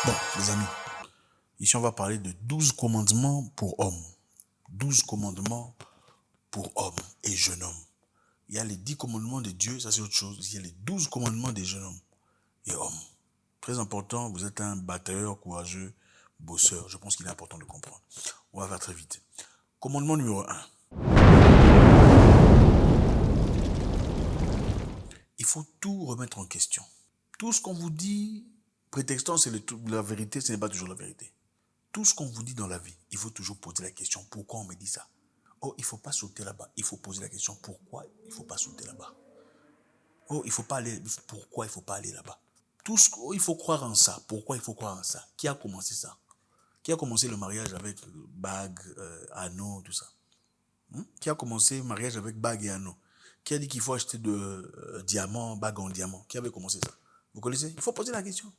Bon, les amis, ici on va parler de 12 commandements pour hommes. 12 commandements pour hommes et jeunes hommes. Il y a les 10 commandements de Dieu, ça c'est autre chose. Il y a les 12 commandements des jeunes hommes et hommes. Très important, vous êtes un batailleur courageux, bosseur. Je pense qu'il est important de comprendre. On va faire très vite. Commandement numéro 1. Il faut tout remettre en question. Tout ce qu'on vous dit, prétextant c'est la vérité, ce n'est pas toujours la vérité. Tout ce qu'on vous dit dans la vie, il faut toujours poser la question, pourquoi on me dit ça? Oh, il ne faut pas sauter là-bas. Il faut poser la question, pourquoi il ne faut pas sauter là-bas? Oh, il ne faut pas aller, pourquoi il ne faut pas aller là-bas? Oh, il faut croire en ça. Pourquoi il faut croire en ça? Qui a commencé ça? Qui a commencé le mariage avec bague, anneau, tout ça? Qui a commencé le mariage avec bague et anneau? Qui a dit qu'il faut acheter de diamants, bague en diamant? Qui avait commencé ça? Vous connaissez? Il faut poser la question.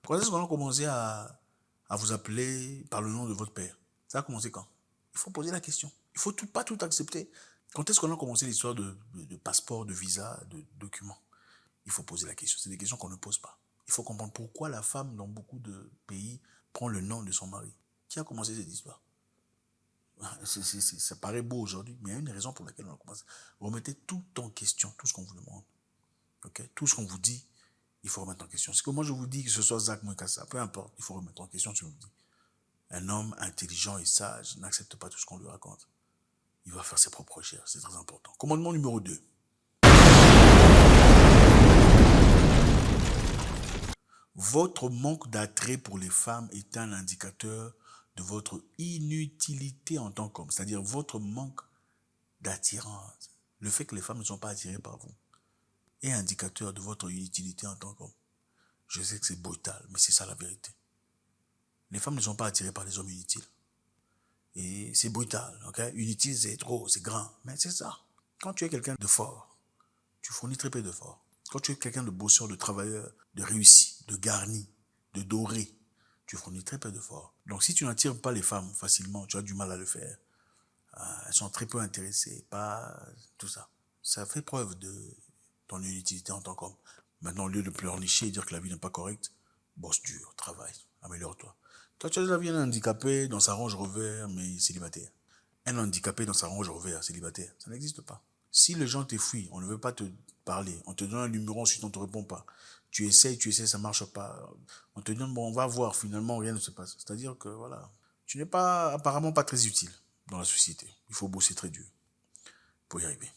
Quand est-ce qu'on a commencé à vous appeler par le nom de votre père? Ça a commencé quand? Il faut poser la question. Il ne faut pas tout accepter. Quand est-ce qu'on a commencé l'histoire de passeport, de visa, de documents? Il faut poser la question. C'est des questions qu'on ne pose pas. Il faut comprendre pourquoi la femme, dans beaucoup de pays, prend le nom de son mari. Qui a commencé cette histoire? Ça paraît beau aujourd'hui, mais il y a une raison pour laquelle on a commencé. Remettez tout en question, tout ce qu'on vous demande. Okay? Tout ce qu'on vous dit, il faut remettre en question. C'est que moi je vous dis que ce soit Zach Mouekassa, peu importe, il faut remettre en question ce que je vous dis. Un homme intelligent et sage n'accepte pas tout ce qu'on lui raconte. Il va faire ses propres recherches, c'est très important. Commandement numéro 2. Votre manque d'attrait pour les femmes est un indicateur de votre inutilité en tant qu'homme. C'est-à-dire votre manque d'attirance. Le fait que les femmes ne sont pas attirées par vous est indicateur de votre inutilité en tant qu'homme. Je sais que c'est brutal, mais c'est ça la vérité. Les femmes ne sont pas attirées par les hommes inutiles. Et c'est brutal, ok? Inutile, c'est trop, c'est grand. Mais c'est ça. Quand tu es quelqu'un de fort, tu fournis très peu d'efforts. Quand tu es quelqu'un de bosseur, de travailleur, de réussi, de garni, de doré, tu fournis très peu d'efforts. Donc si tu n'attires pas les femmes facilement, tu as du mal à le faire. Elles sont très peu intéressées, pas tout ça. Ça fait preuve de ton inutilité en tant qu'homme. Maintenant, au lieu de pleurnicher et dire que la vie n'est pas correcte, bosse dur, travaille, améliore-toi. Toi, tu as déjà vu un handicapé dans sa Range Rover, mais célibataire. Un handicapé dans sa Range Rover, célibataire, ça n'existe pas. Si les gens t'effouillent, on ne veut pas te parler, on te donne un numéro, ensuite on ne te répond pas. Tu essaies, ça ne marche pas. On te donne, bon, on va voir, finalement, rien ne se passe. C'est-à-dire que, voilà, tu n'es pas, apparemment pas très utile dans la société. Il faut bosser très dur pour y arriver.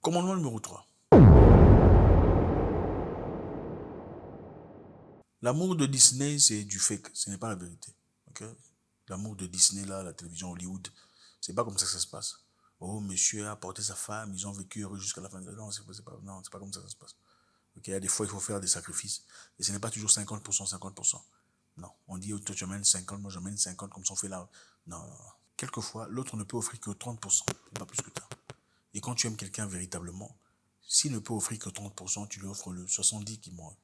Commandement numéro 3. L'amour de Disney, c'est du fake, ce n'est pas la vérité. Okay? L'amour de Disney, là, la télévision Hollywood, c'est pas comme ça que ça se passe. Oh, monsieur a porté sa femme, ils ont vécu heureux jusqu'à la fin de la vie. Non, c'est pas comme ça que ça se passe. Okay? Il y a des fois, il faut faire des sacrifices. Et ce n'est pas toujours 50%, 50%. Non, on dit, oh, toi tu amènes 50, moi j'amène 50, comme ça on fait là. Non, non, non. Quelquefois, l'autre ne peut offrir que 30%, pas plus que ça. Et quand tu aimes quelqu'un véritablement, s'il ne peut offrir que 30%, tu lui offres le 70% qui monte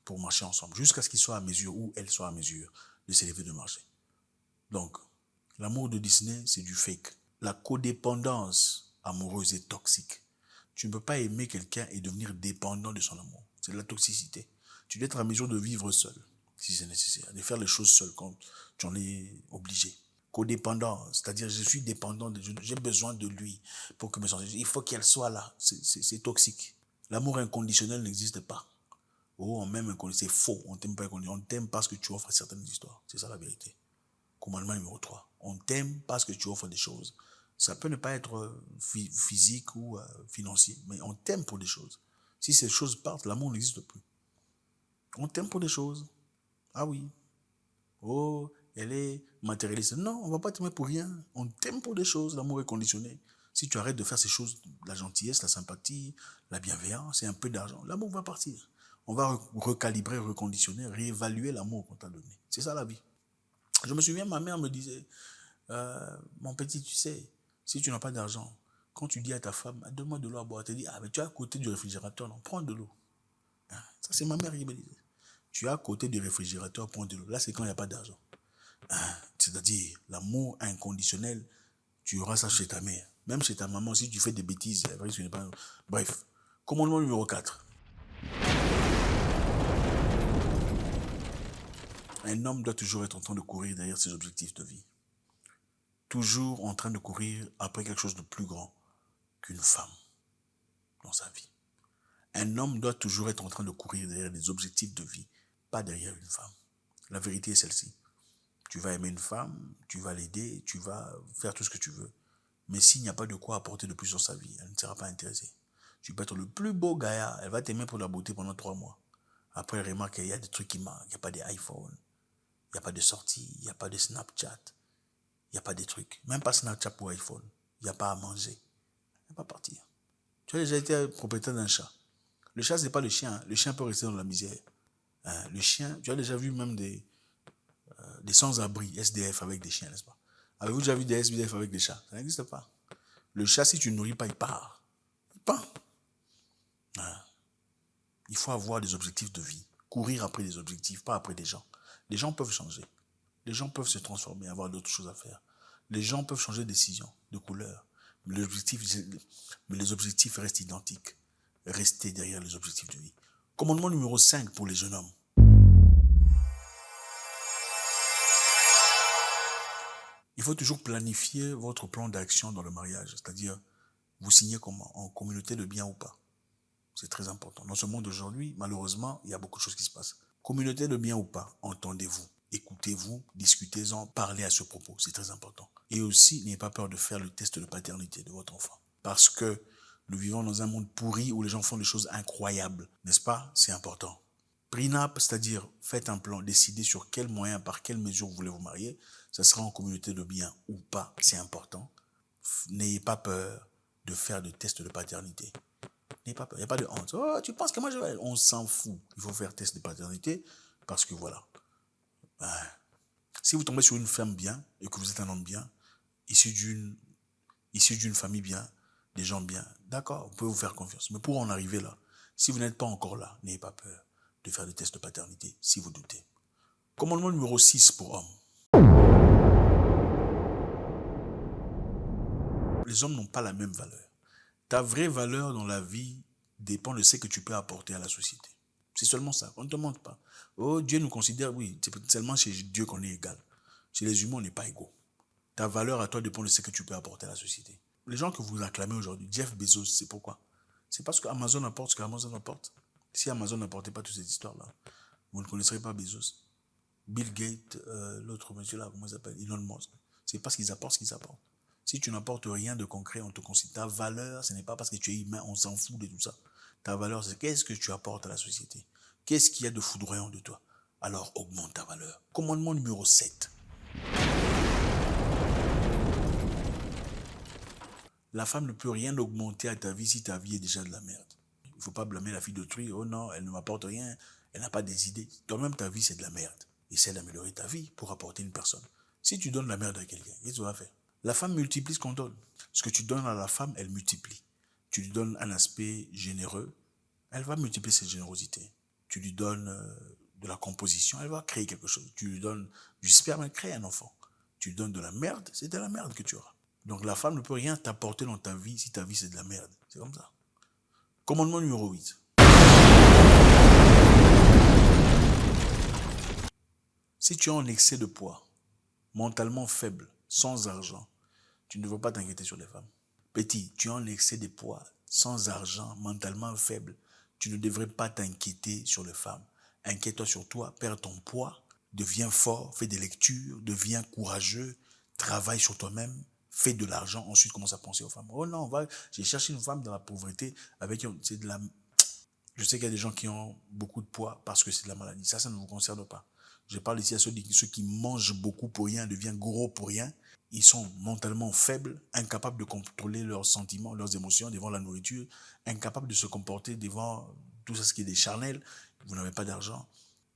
pour marcher ensemble, jusqu'à ce qu'il soit à mesure ou elle soit à mesure de s'élever de marcher. Donc, l'amour de Disney, c'est du fake. La codépendance amoureuse est toxique. Tu ne peux pas aimer quelqu'un et devenir dépendant de son amour. C'est de la toxicité. Tu dois être à mesure de vivre seul, si c'est nécessaire, de faire les choses seul quand tu en es obligé. Codépendance, c'est-à-dire je suis dépendant, j'ai besoin de lui pour que me sente. Il faut qu'elle soit là. C'est toxique. L'amour inconditionnel n'existe pas. Oh, on m'aime inconditionnel, c'est faux. On t'aime pas inconditionnel. On t'aime parce que tu offres certaines histoires. C'est ça la vérité. Commandement numéro 3. On t'aime parce que tu offres des choses. Ça peut ne pas être physique ou financier, mais on t'aime pour des choses. Si ces choses partent, l'amour n'existe plus. On t'aime pour des choses. Ah oui. Oh, elle est matérialiste. Non, on ne va pas t'aimer pour rien. On t'aime pour des choses. L'amour est conditionné. Si tu arrêtes de faire ces choses, la gentillesse, la sympathie, la bienveillance et un peu d'argent, l'amour va partir. On va recalibrer, reconditionner, réévaluer l'amour qu'on t'a donné. C'est ça la vie. Je me souviens, ma mère me disait, mon petit, tu sais, si tu n'as pas d'argent, quand tu dis à ta femme, donne-moi de l'eau à boire, elle te dit, ah, mais tu es à côté du réfrigérateur, non, prends de l'eau. Ça, c'est ma mère qui me disait. Tu es à côté du réfrigérateur, prends de l'eau. Là, c'est quand il n'y a pas d'argent. C'est-à-dire, l'amour inconditionnel, tu auras ça chez ta mère. Même chez ta maman, si tu fais des bêtises, c'est vrai que tu n'es pas... Bref, commandement numéro 4. Un homme doit toujours être en train de courir derrière ses objectifs de vie. Toujours en train de courir après quelque chose de plus grand qu'une femme dans sa vie. Un homme doit toujours être en train de courir derrière des objectifs de vie, pas derrière une femme. La vérité est celle-ci. Tu vas aimer une femme, tu vas l'aider, tu vas faire tout ce que tu veux. Mais s'il n'y a pas de quoi apporter de plus dans sa vie, elle ne sera pas intéressée. Tu peux être le plus beau gars, elle va t'aimer pour la beauté pendant 3 mois. Après, elle remarque qu'il y a des trucs qui manquent. Il n'y a pas d'iPhone, il n'y a pas de sortie, il n'y a pas de Snapchat, il n'y a pas de trucs. Même pas Snapchat ou iPhone. Il n'y a pas à manger. Elle va partir. Tu as déjà été propriétaire d'un chat. Le chat, ce n'est pas le chien. Le chien peut rester dans la misère. Le chien, tu as déjà vu même des sans-abri, SDF avec des chiens, n'est-ce pas? Avez-vous déjà vu des SDF avec des chats? Ça n'existe pas. Le chat, si tu ne nourris pas, il part. Il part. Il faut avoir des objectifs de vie. Courir après des objectifs, pas après des gens. Les gens peuvent changer. Les gens peuvent se transformer, avoir d'autres choses à faire. Les gens peuvent changer de décision, de couleur. Mais les objectifs restent identiques. Restez derrière les objectifs de vie. Commandement numéro 5 pour les jeunes hommes. Il faut toujours planifier votre plan d'action dans le mariage. C'est-à-dire, vous signez comment? En communauté de biens ou pas? C'est très important. Dans ce monde d'aujourd'hui, malheureusement, il y a beaucoup de choses qui se passent. Communauté de biens ou pas, entendez-vous, écoutez-vous, discutez-en, parlez à ce propos. C'est très important. Et aussi, n'ayez pas peur de faire le test de paternité de votre enfant. Parce que nous vivons dans un monde pourri où les gens font des choses incroyables. N'est-ce pas? C'est important. Prenup, c'est-à-dire faites un plan, décidez sur quels moyens, par quelle mesure vous voulez vous marier. Ça sera en communauté de biens ou pas, c'est important. N'ayez pas peur de faire des tests de paternité. N'ayez pas peur, il n'y a pas de honte. Oh, tu penses que moi je vais... On s'en fout. Il faut faire test de paternité parce que voilà. Si vous tombez sur une femme bien et que vous êtes un homme bien, issu d'une famille bien, des gens bien, d'accord, vous pouvez vous faire confiance. Mais pour en arriver là, si vous n'êtes pas encore là, n'ayez pas peur de faire des tests de paternité si vous doutez. Commandement numéro 6 pour hommes. Les hommes n'ont pas la même valeur. Ta vraie valeur dans la vie dépend de ce que tu peux apporter à la société. C'est seulement ça. On ne te demande pas. Oh, Dieu nous considère, oui, c'est seulement chez Dieu qu'on est égal. Chez les humains, on n'est pas égaux. Ta valeur à toi dépend de ce que tu peux apporter à la société. Les gens que vous acclamez aujourd'hui, Jeff Bezos, c'est pourquoi? C'est parce qu'Amazon apporte ce qu'Amazon apporte. Si Amazon n'apportait pas toute cette histoire-là, vous ne connaisserez pas Bezos. Bill Gates, l'autre monsieur là, comment il s'appelle? Elon Musk. C'est parce qu'ils apportent ce qu'ils apportent. Si tu n'apportes rien de concret, on te considère. Ta valeur, ce n'est pas parce que tu es humain, on s'en fout de tout ça. Ta valeur, c'est qu'est-ce que tu apportes à la société? Qu'est-ce qu'il y a de foudroyant de toi? Alors augmente ta valeur. Commandement numéro 7. La femme ne peut rien augmenter à ta vie si ta vie est déjà de la merde. Il ne faut pas blâmer la fille d'autrui. Oh non, elle ne m'apporte rien, elle n'a pas des idées. Toi-même, ta vie, c'est de la merde. Essaie d'améliorer ta vie pour apporter une personne. Si tu donnes la merde à quelqu'un, qu'est-ce que tu vas faire? La femme multiplie ce qu'on donne. Ce que tu donnes à la femme, elle multiplie. Tu lui donnes un aspect généreux, elle va multiplier cette générosité. Tu lui donnes de la composition, elle va créer quelque chose. Tu lui donnes du sperme, elle crée un enfant. Tu lui donnes de la merde, c'est de la merde que tu auras. Donc la femme ne peut rien t'apporter dans ta vie si ta vie c'est de la merde. C'est comme ça. Commandement numéro 8. Si tu es en excès de poids, mentalement faible, sans argent, tu ne devrais pas t'inquiéter sur les femmes. Petit, tu es en excès de poids, sans argent, mentalement faible, tu ne devrais pas t'inquiéter sur les femmes. Inquiète-toi sur toi, perds ton poids, deviens fort, fais des lectures, deviens courageux, travaille sur toi-même, fais de l'argent, ensuite commence à penser aux femmes. Oh non, j'ai cherché une femme dans la pauvreté avec c'est de la... Je sais qu'il y a des gens qui ont beaucoup de poids parce que c'est de la maladie. Ça ne vous concerne pas. Je parle ici à ceux qui mangent beaucoup pour rien, deviennent gros pour rien. Ils sont mentalement faibles, incapables de contrôler leurs sentiments, leurs émotions devant la nourriture, incapables de se comporter devant tout ce qui est des charnels. Vous n'avez pas d'argent.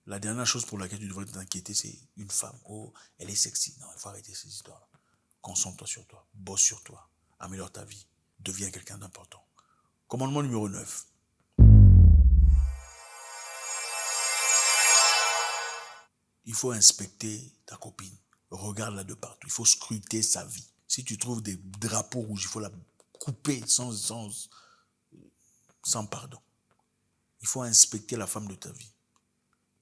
La dernière chose pour laquelle tu devrais t'inquiéter, c'est une femme. Oh, elle est sexy. Non, il faut arrêter ces histoires. Concentre-toi sur toi, bosse sur toi, améliore ta vie, deviens quelqu'un d'important. Commandement numéro 9. Il faut inspecter ta copine. Regarde-la de partout. Il faut scruter sa vie. Si tu trouves des drapeaux rouges, il faut la couper sans pardon. Il faut inspecter la femme de ta vie.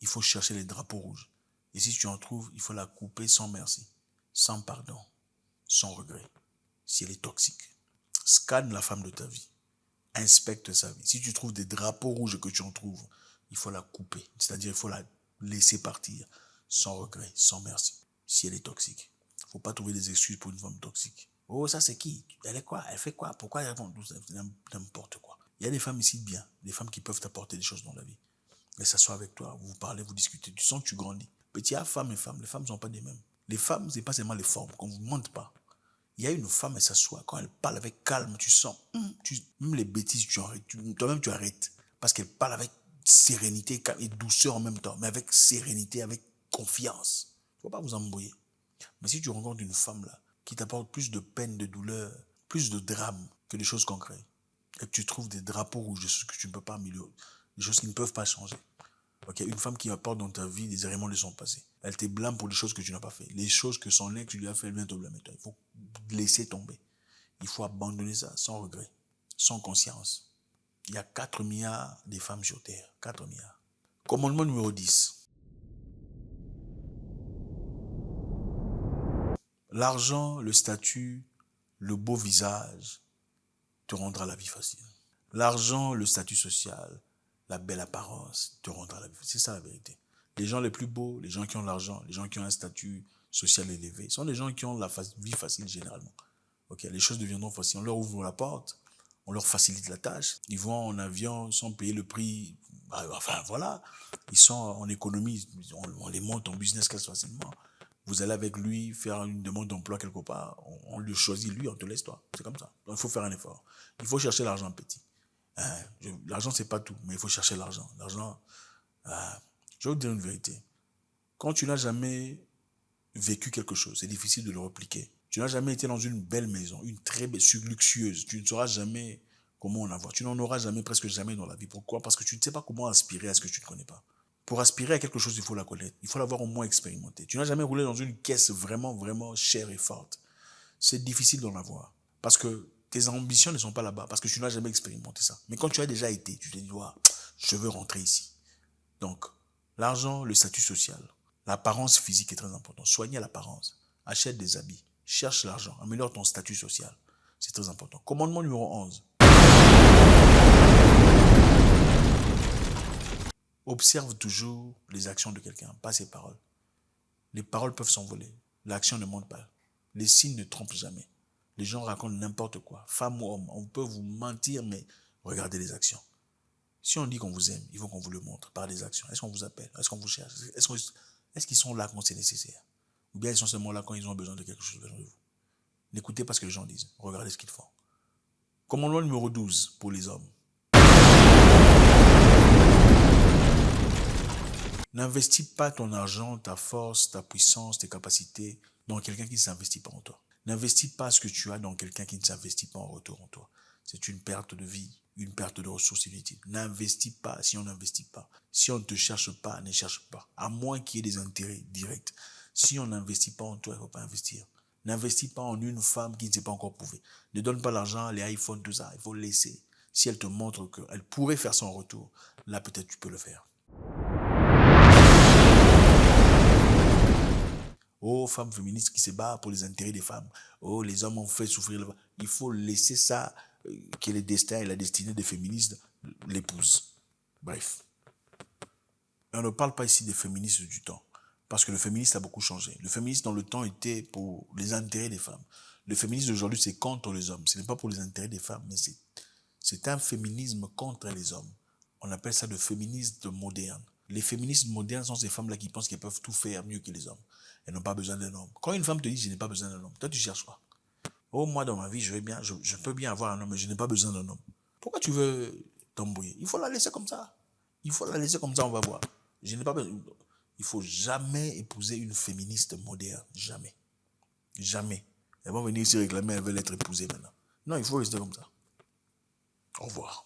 Il faut chercher les drapeaux rouges. Et si tu en trouves, il faut la couper sans merci, sans pardon, sans regret. Si elle est toxique, scanne la femme de ta vie. Inspecte sa vie. Si tu trouves des drapeaux rouges que tu en trouves, il faut la couper. C'est-à-dire, il faut la laisser partir sans regret, sans merci. Si elle est toxique. Il ne faut pas trouver des excuses pour une femme toxique. Oh, ça c'est qui? Elle est quoi? Elle fait quoi? Pourquoi elle répond? N'importe quoi. Il y a des femmes ici bien, des femmes qui peuvent t'apporter des choses dans la vie. Elles s'assoient avec toi, vous parlez, vous discutez. Tu sens que tu grandis. Petit, il y a femmes et femmes. Les femmes ne sont pas des mêmes. Les femmes, ce n'est pas seulement les formes. Qu'on ne vous montre pas. Il y a une femme, elle s'assoit. Quand elle parle avec calme, tu sens, même les bêtises, tu arrêtes. Toi-même, tu arrêtes. Parce qu'elle parle avec sérénité et douceur en même temps. Mais avec sérénité, avec confiance. Il ne faut pas vous embrouiller. Mais si tu rencontres une femme là, qui t'apporte plus de peine, de douleur, plus de drame que des choses concrètes, et que tu trouves des drapeaux rouges, des choses que tu ne peux pas améliorer, des choses qui ne peuvent pas changer. Okay? Une femme qui apporte dans ta vie des éléments de son passé. Elle te blâme pour les choses que tu n'as pas fait. Les choses que son ex lui a fait, elle vient te blâmer. Il faut laisser tomber. Il faut abandonner ça sans regret, sans conscience. Il y a 4 milliards de femmes sur Terre. 4 milliards. Commandement numéro 10. L'argent, le statut, le beau visage te rendra la vie facile. L'argent, le statut social, la belle apparence te rendra la vie facile. C'est ça la vérité. Les gens les plus beaux, les gens qui ont l'argent, les gens qui ont un statut social élevé, sont les gens qui ont la vie facile généralement. Okay, les choses deviendront faciles. On leur ouvre la porte, on leur facilite la tâche. Ils vont en avion sans payer le prix. Enfin voilà, ils sont en économie, on les monte en business class facilement. Vous allez avec lui faire une demande d'emploi quelque part, on le choisit lui, on te laisse toi. C'est comme ça. Donc il faut faire un effort. Il faut chercher l'argent petit. L'argent, c'est pas tout, mais il faut chercher l'argent. L'argent, je vais vous dire une vérité. Quand tu n'as jamais vécu quelque chose, c'est difficile de le repliquer. Tu n'as jamais été dans une belle maison, une très belle, luxueuse. Tu ne sauras jamais comment en avoir. Tu n'en auras jamais, presque jamais dans la vie. Pourquoi? Parce que tu ne sais pas comment aspirer à ce que tu ne connais pas. Pour aspirer à quelque chose, il faut la connaître. Il faut l'avoir au moins expérimenté. Tu n'as jamais roulé dans une caisse vraiment, vraiment chère et forte. C'est difficile d'en avoir. Parce que tes ambitions ne sont pas là-bas. Parce que tu n'as jamais expérimenté ça. Mais quand tu as déjà été, tu te dis, wow, je veux rentrer ici. Donc, l'argent, le statut social, l'apparence physique est très important. Soignez l'apparence. Achète des habits. Cherche l'argent. Améliore ton statut social. C'est très important. Commandement numéro 11. Observe toujours les actions de quelqu'un, pas ses paroles. Les paroles peuvent s'envoler. L'action ne monte pas. Les signes ne trompent jamais. Les gens racontent n'importe quoi. Femme ou homme, on peut vous mentir, mais regardez les actions. Si on dit qu'on vous aime, il faut qu'on vous le montre par des actions. Est-ce qu'on vous appelle? Est-ce qu'on vous cherche? Est-ce qu'ils sont là quand c'est nécessaire? Ou bien ils sont seulement là quand ils ont besoin de quelque chose, besoin de vous? N'écoutez pas ce que les gens disent. Regardez ce qu'ils font. Commandement numéro 12 pour les hommes. N'investis pas ton argent, ta force, ta puissance, tes capacités dans quelqu'un qui ne s'investit pas en toi. N'investis pas ce que tu as dans quelqu'un qui ne s'investit pas en retour en toi. C'est une perte de vie, une perte de ressources inutiles. N'investis pas si on n'investit pas. Si on ne te cherche pas, ne cherche pas. À moins qu'il y ait des intérêts directs. Si on n'investit pas en toi, il ne faut pas investir. N'investis pas en une femme qui ne s'est pas encore prouvée. Ne donne pas l'argent, les iPhones, tout ça. Il faut laisser. Si elle te montre qu'elle pourrait faire son retour, là peut-être tu peux le faire. Oh, femmes féministes qui se battent pour les intérêts des femmes. Oh, les hommes ont fait souffrir. Il faut laisser ça, que le destin et la destinée des féministes l'épousent. Bref. Et on ne parle pas ici des féministes du temps. Parce que le féministe a beaucoup changé. Le féministe dans le temps était pour les intérêts des femmes. Le féminisme d'aujourd'hui, c'est contre les hommes. Ce n'est pas pour les intérêts des femmes, mais c'est un féminisme contre les hommes. On appelle ça le féminisme moderne. Les féministes modernes sont ces femmes-là qui pensent qu'elles peuvent tout faire mieux que les hommes. Elles n'ont pas besoin d'un homme. Quand une femme te dit « je n'ai pas besoin d'un homme », toi tu cherches quoi? Oh, moi dans ma vie, je peux bien avoir un homme, mais je n'ai pas besoin d'un homme. Pourquoi tu veux t'embrouiller? Il faut la laisser comme ça. Il faut la laisser comme ça, on va voir. Je n'ai pas besoin. Il ne faut jamais épouser une féministe moderne. Jamais. Jamais. Elles vont venir ici réclamer, elles veulent être épousées maintenant. Non, il faut rester comme ça. Au revoir.